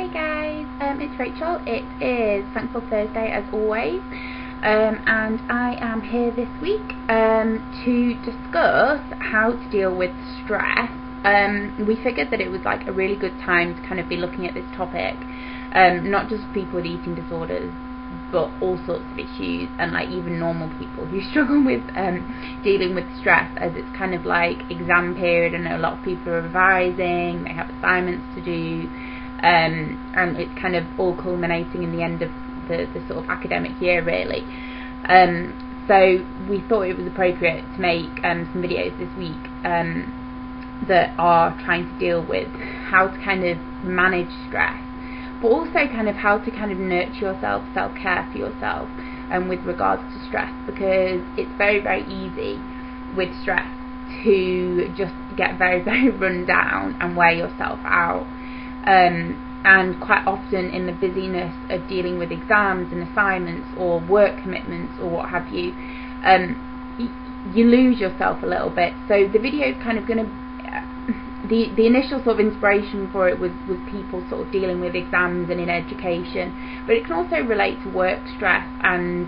Hey guys, it's Rachel. It is Thankful Thursday as always, and I am here this week to discuss how to deal with stress. We figured that it was like a really good time to kind of be looking at this topic, not just people with eating disorders, but all sorts of issues, and like even normal people who struggle with dealing with stress, as it's kind of like exam period. I know a lot of people are revising, they have assignments to do, and it's kind of all culminating in the end of the sort of academic year really. So we thought it was appropriate to make some videos this week that are trying to deal with how to kind of manage stress, but also kind of how to kind of nurture yourself, self-care for yourself, with regards to stress, because it's very, very easy with stress to just get very, very run down and wear yourself out. And quite often in the busyness of dealing with exams and assignments or work commitments or what have you, you lose yourself a little bit. So the video is kind of going to, the initial sort of inspiration for it was people sort of dealing with exams and in education, but it can also relate to work stress, and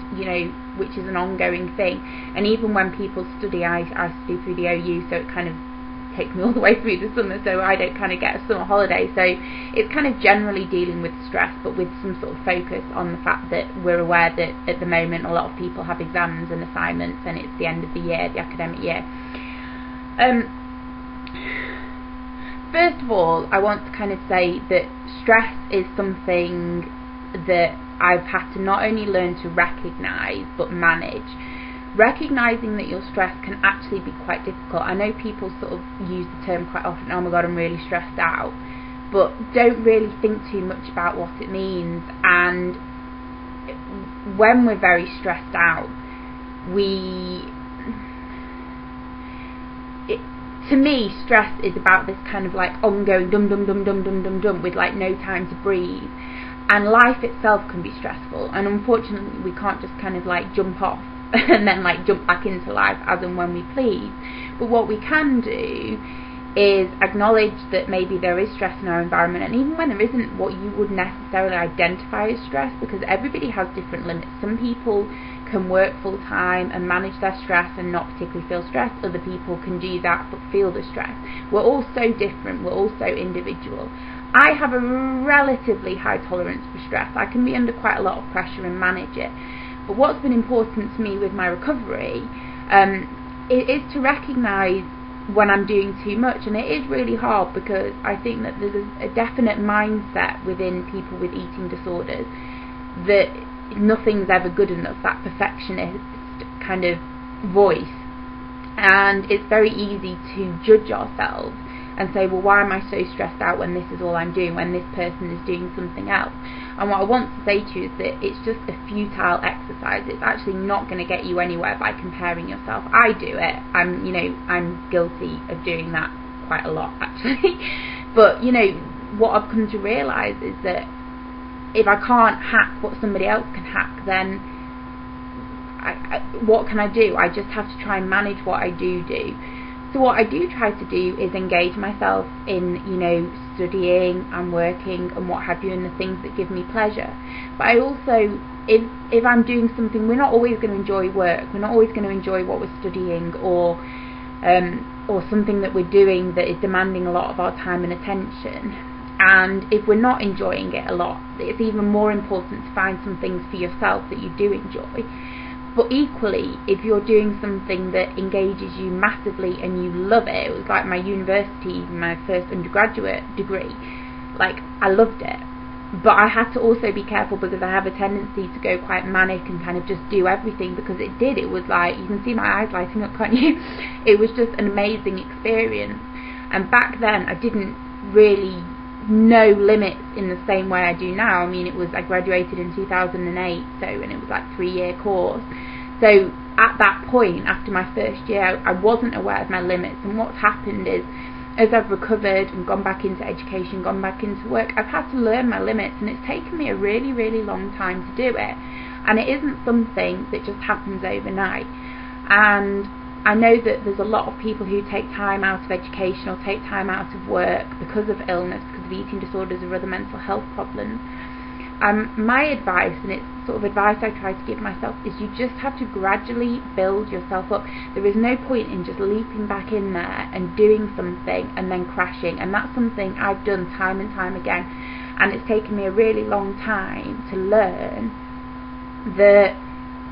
which is an ongoing thing. And even when people study, I study through the OU, so it kind of takes me all the way through the summer, so I don't kind of get a summer holiday, so it's kind of generally dealing with stress, but with some sort of focus on the fact that we're aware that at the moment a lot of people have exams and assignments, and it's the end of the year, the academic year. First of all, I want to kind of say that stress is something that I've had to not only learn to recognise but manage. Recognising that you're stressed can actually be quite difficult. I know people sort of use the term quite often, oh my god, I'm really stressed out, but don't really think too much about what it means. And when we're very stressed out, to me, stress is about this kind of like ongoing dum dum dum dum dum dum dum with like no time to breathe. And life itself can be stressful, and unfortunately we can't just kind of like jump off and then like jump back into life as and when we please. But what we can do is acknowledge that maybe there is stress in our environment, and even when there isn't what you would necessarily identify as stress, because everybody has different limits. Some people can work full time and manage their stress and not particularly feel stressed. Other people can do that but feel the stress. We're all so different, we're all so individual. I have a relatively high tolerance for stress. I can be under quite a lot of pressure and manage it. But what's been important to me with my recovery is to recognise when I'm doing too much. And it is really hard, because I think that there's a definite mindset within people with eating disorders that nothing's ever good enough, that perfectionist kind of voice. And it's very easy to judge ourselves and say, well, why am I so stressed out when this is all I'm doing, when this person is doing something else? And what I want to say to you is that it's just a futile exercise. It's actually not going to get you anywhere by comparing yourself. I do it. I'm guilty of doing that quite a lot, actually. But, what I've come to realise is that if I can't hack what somebody else can hack, then what can I do? I just have to try and manage what I do. So what I do try to do is engage myself in, studying and working and what have you, and the things that give me pleasure. But I also, if I'm doing something, we're not always going to enjoy work. We're not always going to enjoy what we're studying, or something that we're doing that is demanding a lot of our time and attention. And if we're not enjoying it a lot, it's even more important to find some things for yourself that you do enjoy. But equally, if you're doing something that engages you massively and you love it, it was like my university, my first undergraduate degree, like I loved it. But I had to also be careful, because I have a tendency to go quite manic and kind of just do everything, because it was like, you can see my eyes lighting up, can't you? It was just an amazing experience. And back then I didn't really know limits in the same way I do now. I mean, I graduated in 2008, and it was like a 3-year course. So at that point, after my first year, I wasn't aware of my limits. And what's happened is, as I've recovered and gone back into education, gone back into work, I've had to learn my limits, and it's taken me a really, really long time to do it. And it isn't something that just happens overnight. And I know that there's a lot of people who take time out of education or take time out of work because of illness, because of eating disorders or other mental health problems. My advice, and it's sort of advice I try to give myself, is you just have to gradually build yourself up. There is no point in just leaping back in there and doing something and then crashing, and that's something I've done time and time again, and it's taken me a really long time to learn that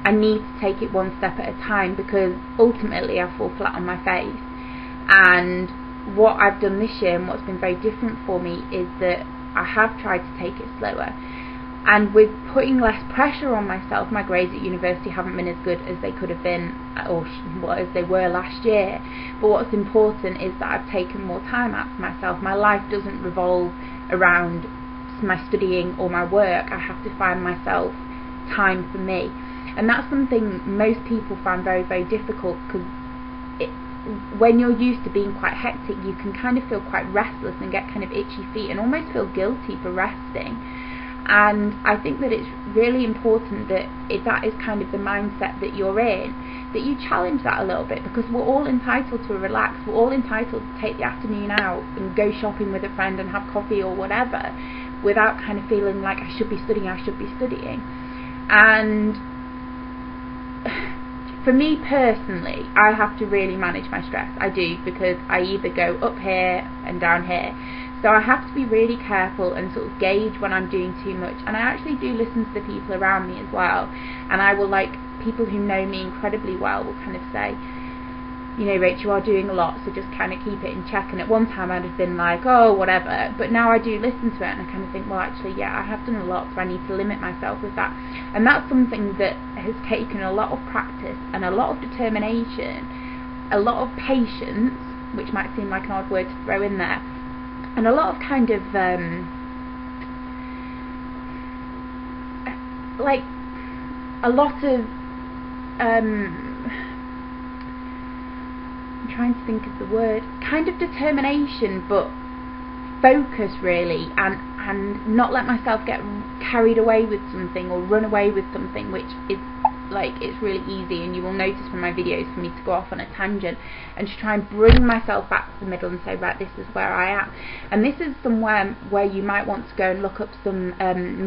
I need to take it one step at a time, because ultimately I fall flat on my face. And what I've done this year, and what's been very different for me, is that I have tried to take it slower. And with putting less pressure on myself, my grades at university haven't been as good as they could have been, or as they were last year. But what's important is that I've taken more time out for myself. My life doesn't revolve around my studying or my work. I have to find myself time for me. And that's something most people find very, very difficult, because when you're used to being quite hectic, you can kind of feel quite restless and get kind of itchy feet and almost feel guilty for resting. And I think that it's really important that if that is kind of the mindset that you're in, that you challenge that a little bit, because we're all entitled to relax. We're all entitled to take the afternoon out and go shopping with a friend and have coffee or whatever, without kind of feeling like I should be studying. And for me personally, I have to really manage my stress. I do, because I either go up here and down here. So I have to be really careful and sort of gauge when I'm doing too much. And I actually do listen to the people around me as well. And I will, like, people who know me incredibly well will kind of say, you know, Rach, you are doing a lot, so just kind of keep it in check. And at one time I'd have been like, oh, whatever. But now I do listen to it, and I kind of think, well, actually, yeah, I have done a lot, so I need to limit myself with that. And that's something that has taken a lot of practice and a lot of determination, a lot of patience, which might seem like an odd word to throw in there, and a lot of kind of like a lot of I'm trying to think of the word, kind of determination, but focus really, and not let myself get carried away with something or run away with something, which is like, it's really easy, and you will notice from my videos, for me to go off on a tangent and to try and bring myself back to the middle and say, right, this is where I am. And this is somewhere where you might want to go and look up some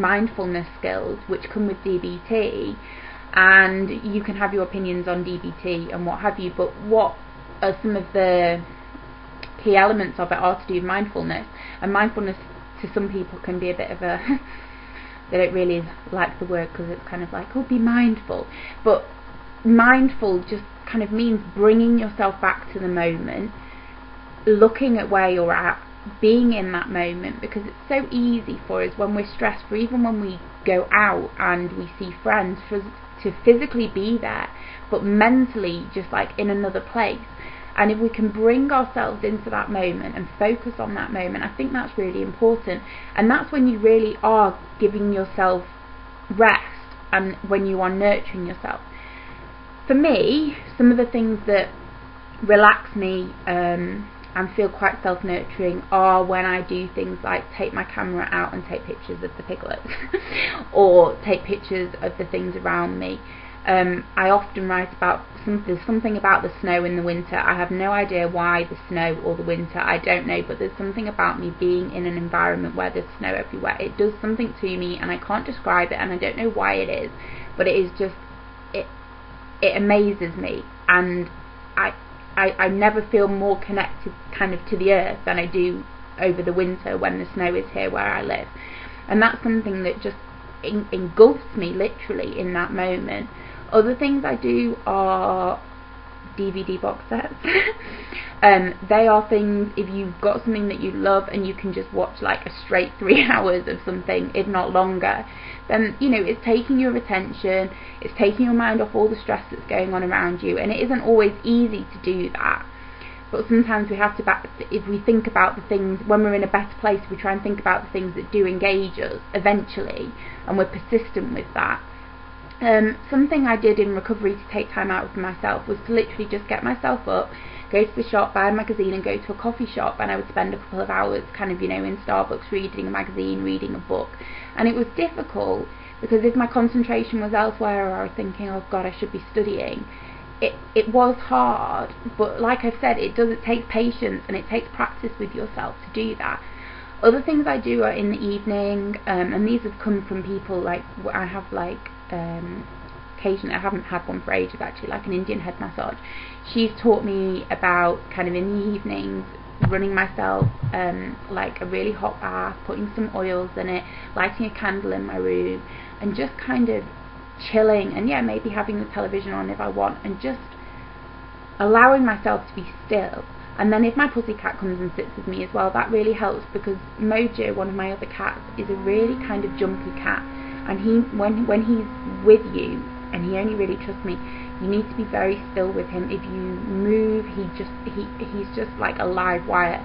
mindfulness skills which come with DBT, and you can have your opinions on DBT and what have you, but what are some of the key elements of it are to do with mindfulness. And mindfulness to some people can be a bit of a they don't really like the word, because it's kind of like, oh, be mindful. But mindful just kind of means bringing yourself back to the moment, looking at where you're at, being in that moment, because it's so easy for us when we're stressed, or even when we go out and we see friends, for us to physically be there, but mentally just like in another place. And if we can bring ourselves into that moment and focus on that moment, I think that's really important. And that's when you really are giving yourself rest, and when you are nurturing yourself. For me, some of the things that relax me and feel quite self-nurturing are when I do things like take my camera out and take pictures of the piglets or take pictures of the things around me. I often write about there's something about the snow in the winter. I have no idea why the snow or the winter, I don't know, but there's something about me being in an environment where there's snow everywhere. It does something to me, and I can't describe it, and I don't know why it is, but it is just, it amazes me, and I never feel more connected kind of to the earth than I do over the winter when the snow is here where I live. And that's something that just engulfs me literally in that moment. Other things I do are DVD box sets. They are things, if you've got something that you love and you can just watch like a straight 3 hours of something, if not longer, then, you know, it's taking your attention, it's taking your mind off all the stress that's going on around you, and it isn't always easy to do that. But sometimes we have to if we think about the things, when we're in a better place, we try and think about the things that do engage us eventually, and we're persistent with that. Something I did in recovery to take time out for myself was to literally just get myself up, go to the shop, buy a magazine, and go to a coffee shop, and I would spend a couple of hours kind of, you know, in Starbucks reading a magazine, reading a book. And it was difficult, because if my concentration was elsewhere, or I was thinking, oh God, I should be studying, it was hard, but like I've said, it takes patience and it takes practice with yourself to do that. Other things I do are in the evening, and these have come from people like I have like occasionally, I haven't had one for ages actually, like an Indian head massage. She's taught me about kind of in the evenings running myself like a really hot bath, putting some oils in it, lighting a candle in my room, and just kind of chilling, and yeah, maybe having the television on if I want, and just allowing myself to be still. And then if my pussycat comes and sits with me as well, that really helps, because Mojo, one of my other cats, is a really kind of jumpy cat, and when he's with you, and he only really trusts me, you need to be very still with him. If you move, he's just like a live wire.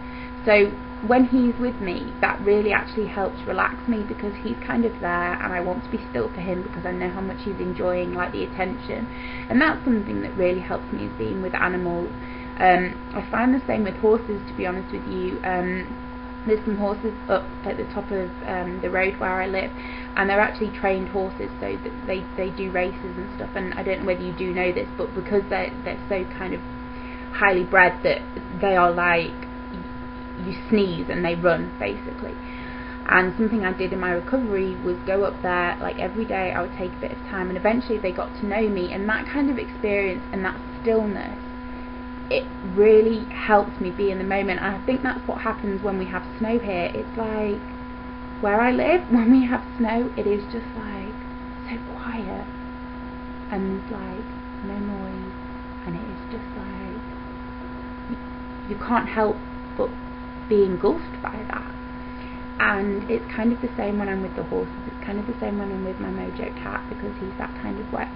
So when he's with me, that really actually helps relax me, because he's kind of there and I want to be still for him, because I know how much he's enjoying like the attention. And that's something that really helps me, is being with animals. I find the same with horses, to be honest with you. There's some horses up at the top of the road where I live, and they're actually trained horses, so that they do races and stuff. And I don't know whether you do know this, but because they're so kind of highly bred, that they are like, you sneeze and they run basically. And something I did in my recovery was go up there like every day. I would take a bit of time, and eventually they got to know me, and that kind of experience and that stillness, it really helps me be in the moment. And I think that's what happens when we have snow here. It's like where I live, when we have snow, it is just like so quiet and like no noise, and it is just like you can't help but be engulfed by that. And it's kind of the same when I'm with the horses. It's kind of the same when I'm with my Mojo cat, because he's that kind of way.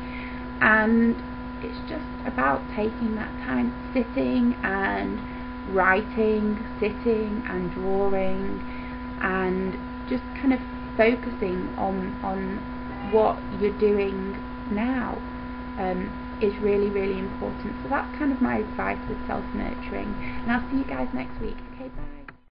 And it's just about taking that time, sitting and writing, sitting and drawing, and just kind of focusing on what you're doing now is really, really important. So that's kind of my advice with self-nurturing, and I'll see you guys next week. Okay, bye.